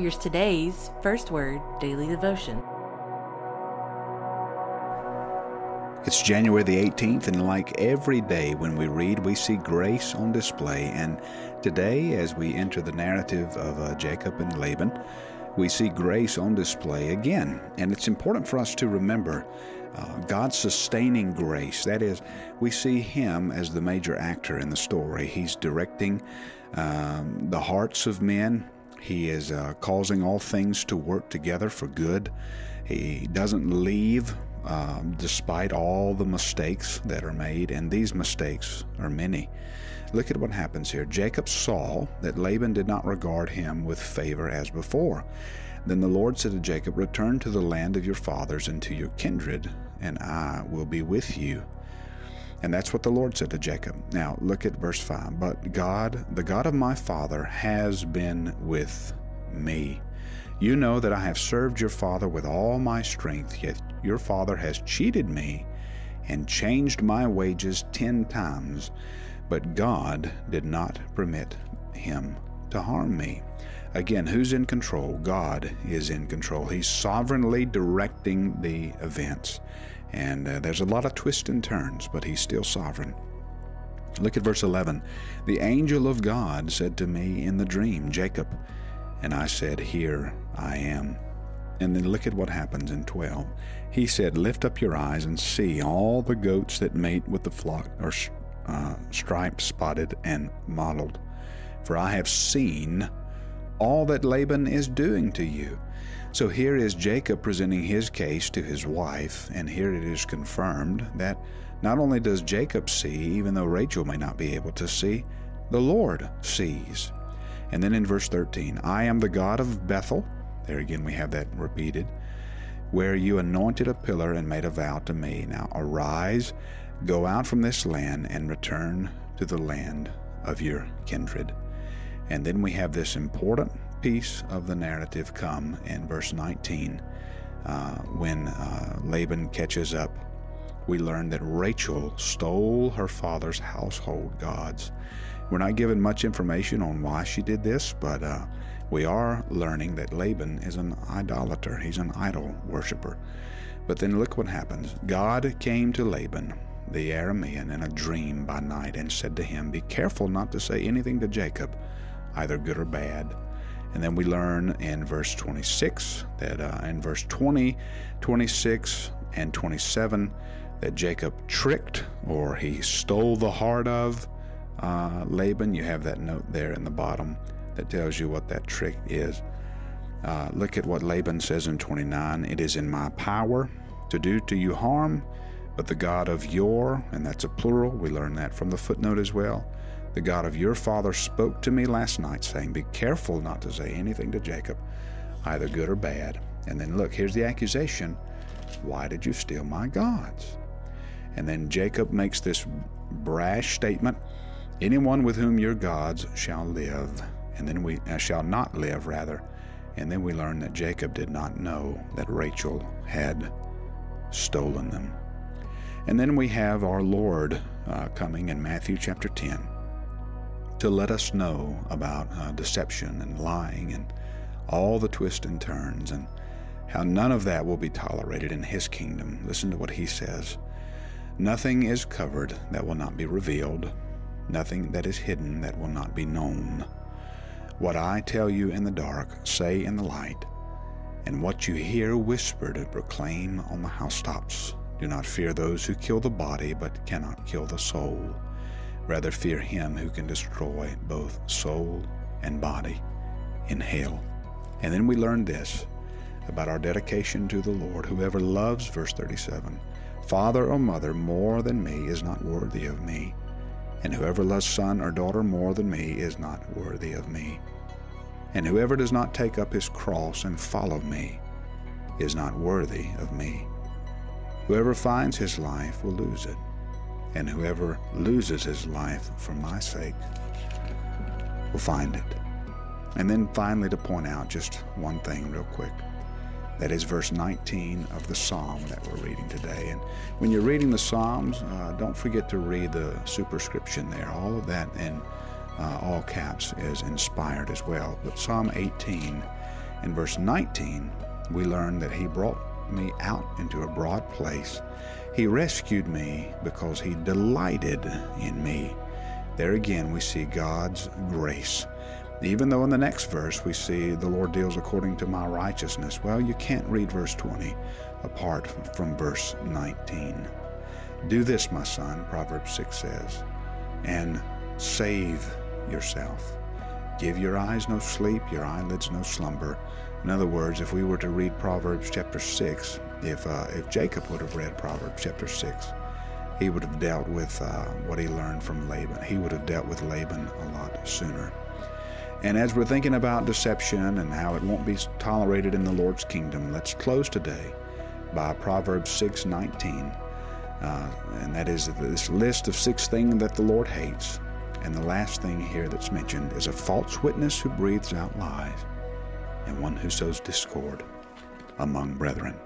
Here's today's First Word Daily Devotion. It's January the 18th, and like every day when we read, we see grace on display. And today, as we enter the narrative of Jacob and Laban, we see grace on display again. And it's important for us to remember God's sustaining grace. That is, we see Him as the major actor in the story. He's directing the hearts of men. He is causing all things to work together for good. He doesn't leave despite all the mistakes that are made, and these mistakes are many. Look at what happens here. Jacob saw that Laban did not regard him with favor as before. Then the Lord said to Jacob, "Return to the land of your fathers and to your kindred, and I will be with you." And that's what the Lord said to Jacob. Now look at verse 5. "But God, the God of my father, has been with me. You know that I have served your father with all my strength, yet your father has cheated me and changed my wages 10 times. But God did not permit him to harm me." Again, who's in control? God is in control. He's sovereignly directing the events. And there's a lot of twists and turns, but He's still sovereign. Look at verse 11. "The angel of God said to me in the dream, 'Jacob.' And I said, 'Here I am.'" And then look at what happens in 12. "He said, 'Lift up your eyes and see all the goats that mate with the flock are striped, spotted, and mottled. For I have seen all that Laban is doing to you.'" So here is Jacob presenting his case to his wife, and here it is confirmed that not only does Jacob see, even though Rachel may not be able to see, the Lord sees. And then in verse 13, "I am the God of Bethel," there again we have that repeated, "where you anointed a pillar and made a vow to me. Now arise, go out from this land and return to the land of your kindred." And then we have this important piece of the narrative come in verse 19. When Laban catches up, we learn that Rachel stole her father's household gods. We're not given much information on why she did this, but we are learning that Laban is an idolater. He's an idol worshiper. But then look what happens. God came to Laban, the Aramean, in a dream by night and said to him, "Be careful not to say anything to Jacob, either good or bad." And then we learn in verse 26 that in verse 20, 26, and 27 that Jacob tricked, or he stole the heart of Laban. You have that note there in the bottom that tells you what that trick is. Look at what Laban says in 29. "It is in my power to do to you harm, but the God of your," and that's a plural, we learn that from the footnote as well, "the God of your father spoke to me last night, saying, 'Be careful not to say anything to Jacob, either good or bad.'" And then look, here's the accusation. "Why did you steal my gods?" And then Jacob makes this brash statement, "Anyone with whom your gods shall live," and then we shall not live, rather. And then we learn that Jacob did not know that Rachel had stolen them. And then we have our Lord coming in Matthew chapter 10 to let us know about deception and lying and all the twists and turns, and how none of that will be tolerated in His kingdom. Listen to what He says. "Nothing is covered that will not be revealed, nothing that is hidden that will not be known. What I tell you in the dark, say in the light, and what you hear whispered, proclaim on the housetops. Do not fear those who kill the body, but cannot kill the soul. Rather fear Him who can destroy both soul and body in hell." And then we learn this about our dedication to the Lord. "Whoever loves," verse 37, "father or mother more than me is not worthy of me. And whoever loves son or daughter more than me is not worthy of me. And whoever does not take up his cross and follow me is not worthy of me. Whoever finds his life will lose it, and whoever loses his life for my sake will find it." And then finally, to point out just one thing real quick. That is verse 19 of the psalm that we're reading today. And when you're reading the Psalms, don't forget to read the superscription there. All of that in all caps is inspired as well. But Psalm 18 In verse 19, we learn that he brought me out into a broad place. He rescued me because he delighted in me. There again we see God's grace. Even though in the next verse we see the Lord deals according to my righteousness, well, you can't read verse 20 apart from verse 19. Do this, my son, Proverbs 6 says, and save yourself. Give your eyes no sleep, your eyelids no slumber. In other words, if we were to read Proverbs chapter 6, if Jacob would have read Proverbs chapter 6, he would have dealt with what he learned from Laban. He would have dealt with Laban a lot sooner. And as we're thinking about deception and how it won't be tolerated in the Lord's kingdom, let's close today by Proverbs 6:19. And that is this list of 6 things that the Lord hates. And the last thing here that's mentioned is a false witness who breathes out lies, and one who sows discord among brethren.